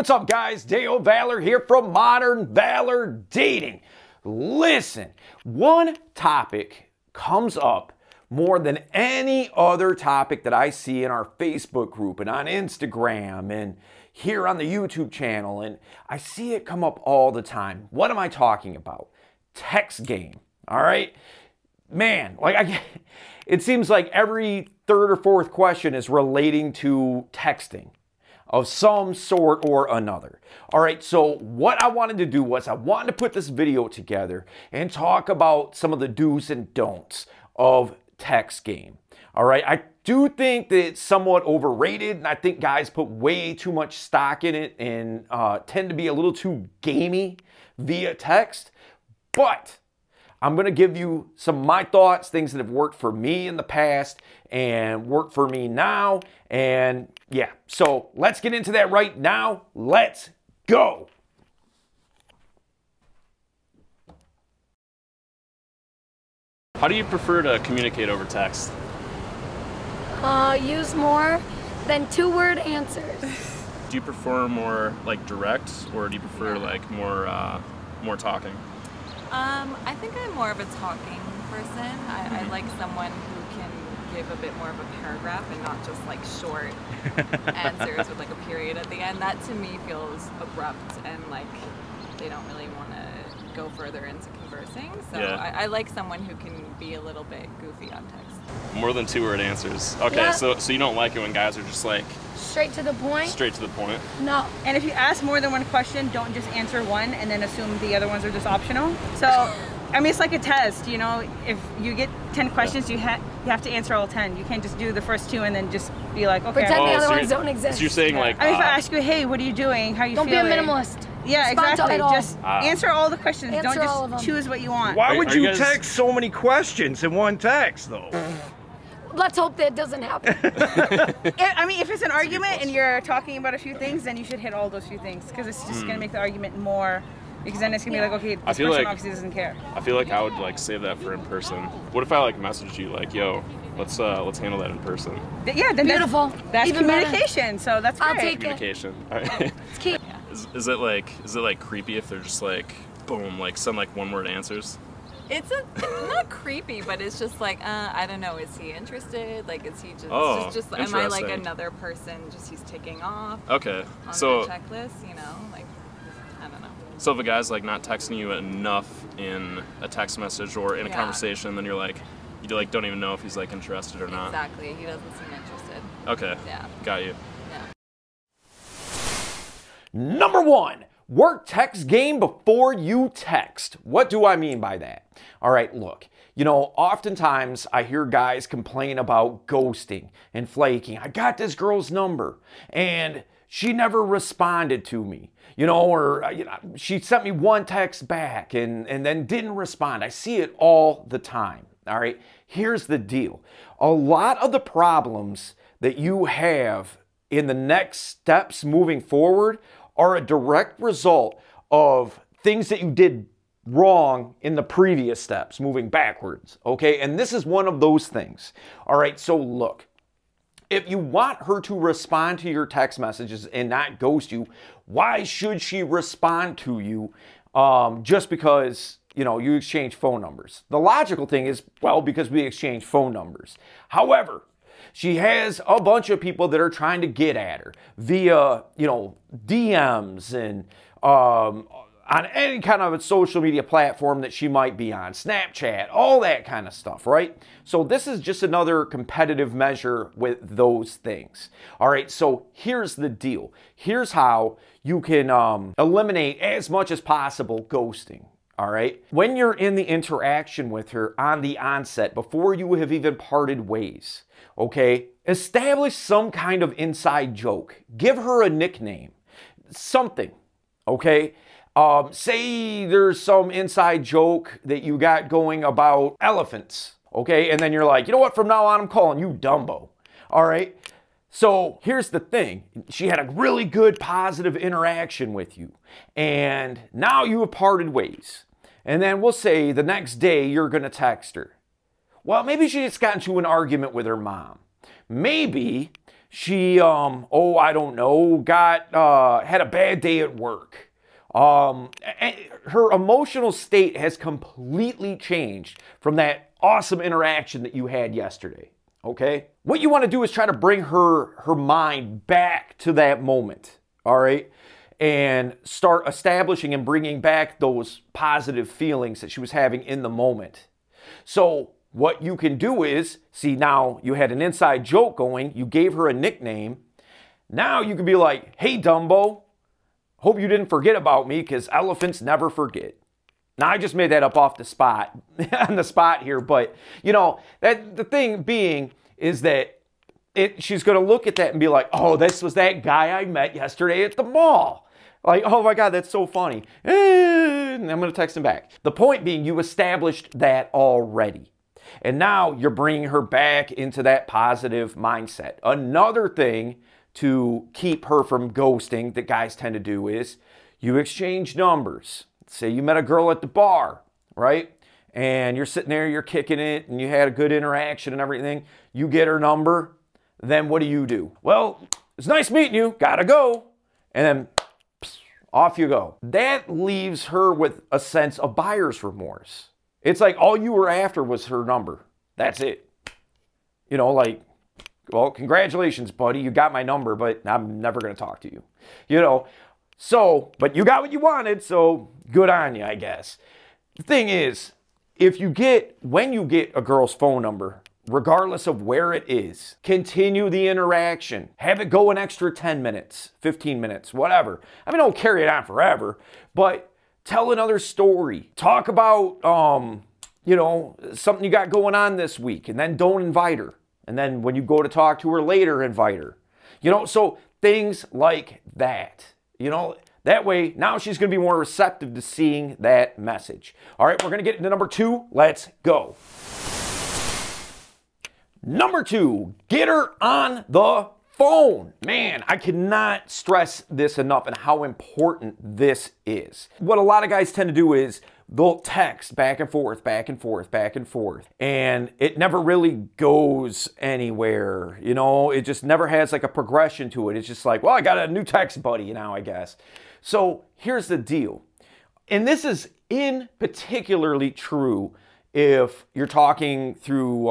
what's up, guys? Dale Valor here from Modern Valor Dating. Listen, one topic comes up more than any other topic that I see in our Facebook group and on Instagram and here on the YouTube channel, and I see it come up all the time. What am I talking about? Text game, all right? Man, it seems like every third or fourth question is relating to texting of some sort or another. All right, so what I wanted to do was I wanted to put this video together and talk about some of the do's and don'ts of text game. All right, I do think that it's somewhat overrated, and I think guys put way too much stock in it and tend to be a little too gamey via text, but I'm gonna give you some of my thoughts, things that have worked for me in the past and work for me now. And yeah, so let's get into that right now. Let's go. How do you prefer to communicate over text? Use more than two-word answers. Do you prefer more like direct, or do you prefer like more talking? I think I'm more of a talking person. I like someone who can give a bit more of a paragraph and not just like short answers with like a period at the end. That to me feels abrupt and like they don't really want to go further into conversing. So yeah. I like someone who can be a little bit goofy on text. More than two-word answers. Okay, yeah. So you don't like it when guys are just like straight to the point? Straight to the point. No. And if you ask more than one question, don't just answer one and then assume the other ones are just optional. So, I mean, it's like a test, you know, if you get 10 questions, you have to answer all 10. You can't just do the first two and then just be like, okay. Pretend the other ones don't exist. So you're saying like... I mean, if I ask you, hey, what are you doing? How are you feeling? Don't be a minimalist. Yeah, exactly. Just answer all the questions. Answer don't just choose what you want. Why would you text so many questions in one text, though? Let's hope that doesn't happen. I mean, if it's an argument and you're talking about a few things, then you should hit all those few things, because it's just going to make the argument more, because then it's going to be like, okay, this person obviously doesn't care. I feel like I would like save that for in person. What if I like messaged you like, yo, let's handle that in person? Yeah, then beautiful. That's even communication, so that's great. I'll take communication. it. All right. It's key. Is it like creepy if they're just like, boom, like some like one-word answers? It's not creepy, but it's just like, I don't know, is he interested? Like, is he just am I like another person, just he's ticking off? Okay. On the checklist, you know? Like, I don't know. So if a guy's like not texting you enough in a text message or in a conversation, then you don't even know if he's like interested or not. Exactly, he doesn't seem interested. Okay. Yeah. Got you. Yeah. Number one, work text game before you text. What do I mean by that? All right, look, you know, oftentimes I hear guys complain about ghosting and flaking. I got this girl's number and she never responded to me, you know, or she sent me one text back and then didn't respond. I see it all the time. All right, here's the deal. A lot of the problems that you have in the next steps moving forward are a direct result of things that you did wrong in the previous steps, moving backwards, okay? And this is one of those things. All right, so look, if you want her to respond to your text messages and not ghost you, why should she respond to you just because, you know, you exchange phone numbers? The logical thing is, well, because we exchange phone numbers. However, she has a bunch of people that are trying to get at her via, you know, DMs and on any kind of a social media platform that she might be on, Snapchat, all that kind of stuff, right? So this is just another competitive measure with those things. All right, so here's the deal. Here's how you can eliminate as much as possible ghosting. All right, when you're in the interaction with her on the onset, before you have even parted ways, okay, establish some kind of inside joke. Give her a nickname, something, okay? Say there's some inside joke that you got going about elephants, okay? And then you're like, you know what, from now on I'm calling you Dumbo, all right? So here's the thing. She had a really good positive interaction with you, and now you have parted ways. And then we'll say the next day you're going to text her. Well, maybe she just got into an argument with her mom. Maybe she, oh, I don't know, had a bad day at work. Her emotional state has completely changed from that awesome interaction that you had yesterday, okay? What you want to do is try to bring her mind back to that moment, all right? And start establishing and bringing back those positive feelings that she was having in the moment. So what you can do is, see, now you had an inside joke going, you gave her a nickname. Now you can be like, hey, Dumbo, hope you didn't forget about me because elephants never forget. Now I just made that up off the spot, on the spot here, but you know, that the thing being is that she's going to look at that and be like, oh, this was that guy I met yesterday at the mall. Like, oh my God, that's so funny. And I'm going to text him back. The point being, you established that already. And now you're bringing her back into that positive mindset. Another thing to keep her from ghosting that guys tend to do is you exchange numbers. Say you met a girl at the bar, right? And you're sitting there, you're kicking it, and you had a good interaction and everything. You get her number. Then what do? Well, it's nice meeting you. Gotta go. And then off you go. That leaves her with a sense of buyer's remorse. It's like all you were after was her number. That's it. You know, like, well, congratulations, buddy. You got my number, but I'm never going to talk to you. You know, so, but you got what you wanted, so good on you, I guess. The thing is, when you get a girl's phone number, regardless of where it is, continue the interaction. Have it go an extra 10 minutes, 15 minutes, whatever. I mean, don't carry it on forever, but tell another story. Talk about, you know, something you got going on this week, and then don't invite her. And then when you go to talk to her later, invite her. You know, so things like that. You know, that way, now she's going to be more receptive to seeing that message. All right, we're going to get into number 2. Let's go. Number 2, get her on the phone. Man, I cannot stress this enough and how important this is. What a lot of guys tend to do is they'll text back and forth, back and forth, back and forth, and it never really goes anywhere. You know, it just never has like a progression to it. It's just like, well, I got a new text buddy now, I guess. So here's the deal. And this is in particularly true if you're talking through,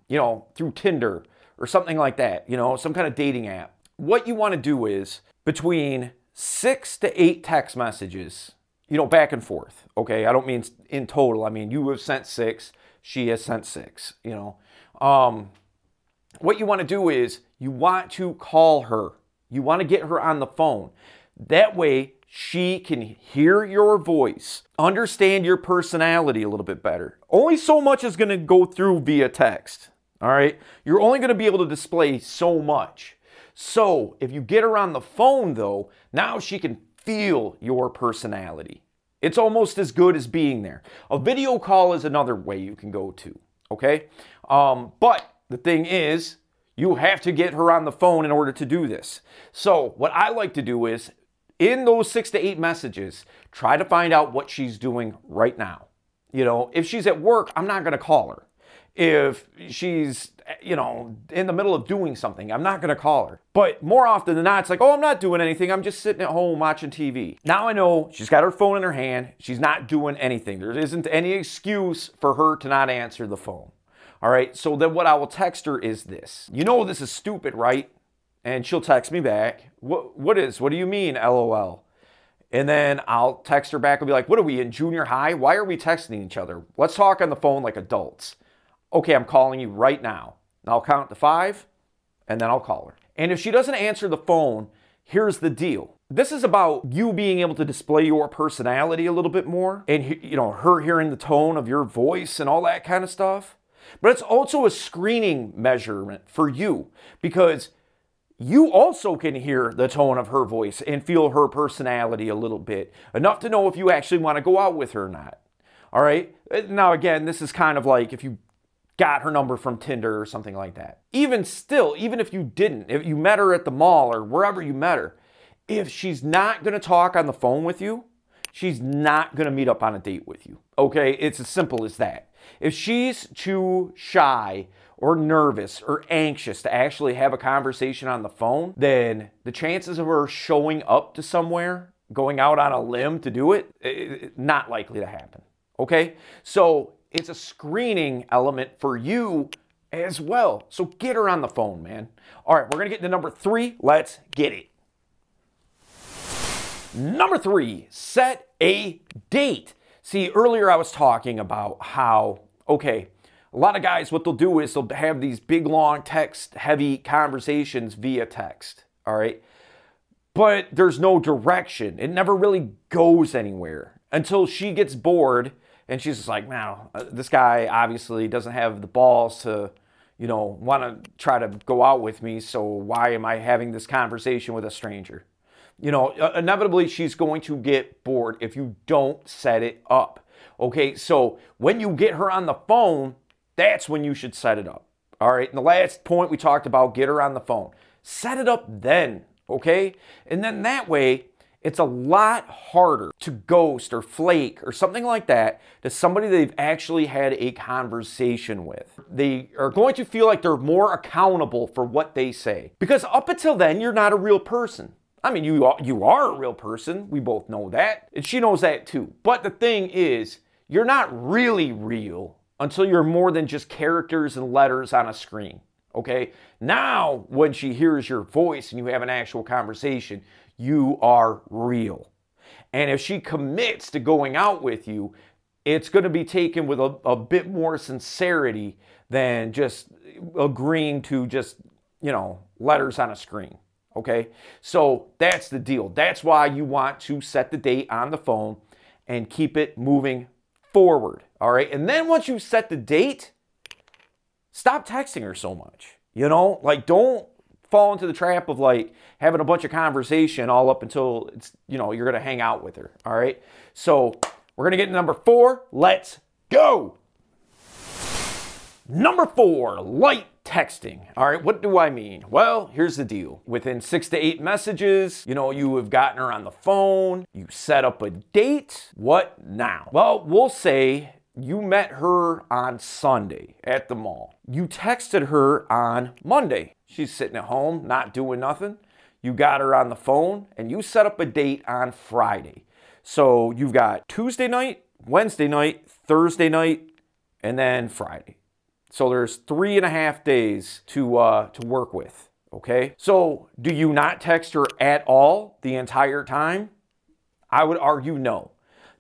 you know, through Tinder or something like that, you know, some kind of dating app. What you want to do is between 6 to 8 text messages, you know, back and forth. Okay, I don't mean in total. I mean, you have sent 6, she has sent 6, you know. What you want to do is you want to call her. You want to get her on the phone. That way, she can hear your voice, understand your personality a little bit better. Only so much is going to go through via text, all right? You're only going to be able to display so much. So if you get her on the phone, though, now she can feel your personality. It's almost as good as being there. A video call is another way you can go to, okay? But the thing is, you have to get her on the phone in order to do this. So what I like to do is, in those 6 to 8 messages, try to find out what she's doing right now. You know, if she's at work, I'm not going to call her. If she's, you know, in the middle of doing something, I'm not going to call her. But more often than not, it's like, oh, I'm not doing anything. I'm just sitting at home watching TV. Now I know she's got her phone in her hand. She's not doing anything. There isn't any excuse for her to not answer the phone. All right, so then what I will text her is this. You know this is stupid, right? And she'll text me back. What do you mean, LOL? And then I'll text her back and be like, what are we, in junior high? Why are we texting each other? Let's talk on the phone like adults. Okay, I'm calling you right now. And I'll count to 5, and then I'll call her. And if she doesn't answer the phone, here's the deal. This is about you being able to display your personality a little bit more, and you know, her hearing the tone of your voice and all that kind of stuff. But it's also a screening measurement for you, because you also can hear the tone of her voice and feel her personality a little bit, enough to know if you actually want to go out with her or not. All right? Now, again, this is kind of like if you got her number from Tinder or something like that. Even still, even if you didn't, if you met her at the mall or wherever you met her, if she's not going to talk on the phone with you, she's not going to meet up on a date with you. Okay? It's as simple as that. If she's too shy or nervous or anxious to actually have a conversation on the phone, then the chances of her showing up to somewhere, going out on a limb to do it, not likely to happen. Okay? So it's a screening element for you as well. So get her on the phone, man. All right, we're going to get to number 3. Let's get it. Number 3, set a date. See, earlier I was talking about how, okay, a lot of guys, what they'll do is they'll have these big, long, text-heavy conversations via text, all right? But there's no direction. It never really goes anywhere until she gets bored and she's just like, man, this guy obviously doesn't have the balls to, you know, want to try to go out with me, so why am I having this conversation with a stranger? You know, inevitably she's going to get bored if you don't set it up. Okay, so when you get her on the phone, that's when you should set it up. All right, and the last point we talked about, get her on the phone. Set it up then, okay? And then that way, it's a lot harder to ghost or flake or something like that to somebody they've actually had a conversation with. They are going to feel like they're more accountable for what they say. Because up until then, you're not a real person. I mean, you are a real person. We both know that. And she knows that too. But the thing is, you're not really real until you're more than just characters and letters on a screen. Okay? Now, when she hears your voice and you have an actual conversation, you are real. And if she commits to going out with you, it's going to be taken with a bit more sincerity than just agreeing to just, you know, letters on a screen. Okay, so that's the deal. That's why you want to set the date on the phone and keep it moving forward. All right, and then once you set the date, stop texting her so much. You know, like don't fall into the trap of like having a bunch of conversation all up until it's, you know, you're gonna hang out with her. All right, so we're gonna get to number 4. Let's go. Number 4, light texting. All right, what do I mean? Well, here's the deal. Within 6 to 8 messages, you know, you have gotten her on the phone, you set up a date. What now? Well, we'll say you met her on Sunday at the mall. You texted her on Monday. She's sitting at home, not doing nothing. You got her on the phone and you set up a date on Friday. So you've got Tuesday night, Wednesday night, Thursday night, and then Friday. So there's 3.5 days to work with, okay? So do you not text her at all the entire time? I would argue no.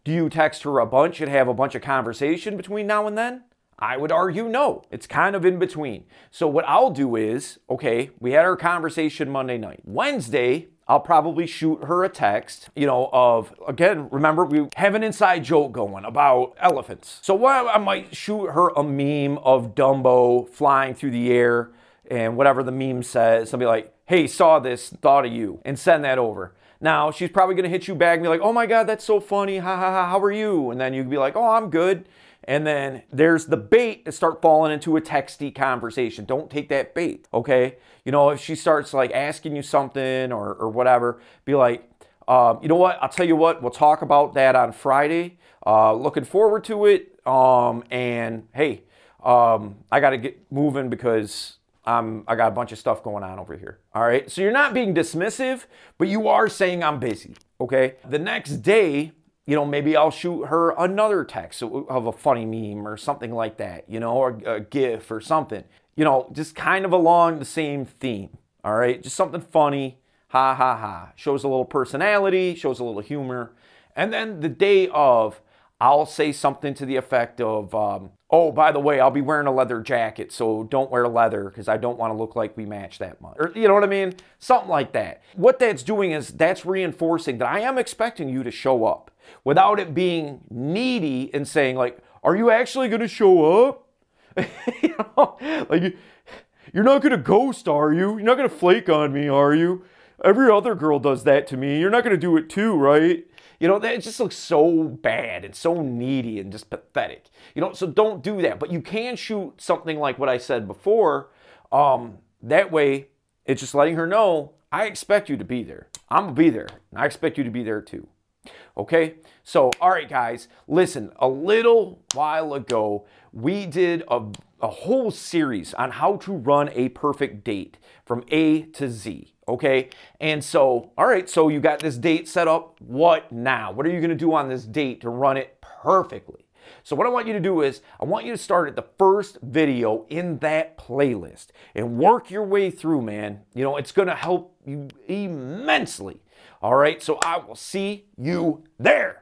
Do you text her a bunch and have a bunch of conversation between now and then? I would argue no. It's kind of in between. So what I'll do is, okay, we had our conversation Monday night. Wednesday, I'll probably shoot her a text, you know, of, again, remember, we have an inside joke going about elephants. So I might shoot her a meme of Dumbo flying through the air and whatever the meme says. I'll be like, hey, saw this, thought of you, and send that over. Now, she's probably going to hit you back and be like, oh my God, that's so funny, ha ha ha, how are you? And then you can be like, oh, I'm good. And then there's the bait to start falling into a texty conversation. Don't take that bait, okay? You know, if she starts like asking you something or whatever, be like, you know what? I'll tell you what, we'll talk about that on Friday. Looking forward to it. And hey, I got to get moving because I got a bunch of stuff going on over here. All right. So you're not being dismissive, but you are saying I'm busy. Okay. The next day, you know, maybe I'll shoot her another text of a funny meme or something like that, you know, or a GIF or something, you know, just kind of along the same theme. All right. Just something funny. Ha ha ha. Shows a little personality, shows a little humor. And then the day of, I'll say something to the effect of, oh, by the way, I'll be wearing a leather jacket, so don't wear leather because I don't want to look like we match that much. Or, you know what I mean? Something like that. What that's doing is that's reinforcing that I am expecting you to show up without it being needy and saying like, are you actually going to show up? You know, like you're not going to ghost, are you? You're not going to flake on me, are you? Every other girl does that to me. You're not going to do it too, right? You know, that just looks so bad and so needy and just pathetic. You know, so don't do that. But you can shoot something like what I said before. That way, it's just letting her know, I expect you to be there. I'm going to be there. And I expect you to be there too. Okay? So, all right, guys. Listen, a little while ago, we did a whole series on how to run a perfect date from A to Z. Okay, and so, all right, so you got this date set up. What now? What are you going to do on this date to run it perfectly? So what I want you to do is, I want you to start at the first video in that playlist and work your way through, man. You know, it's going to help you immensely. All right, so I will see you there.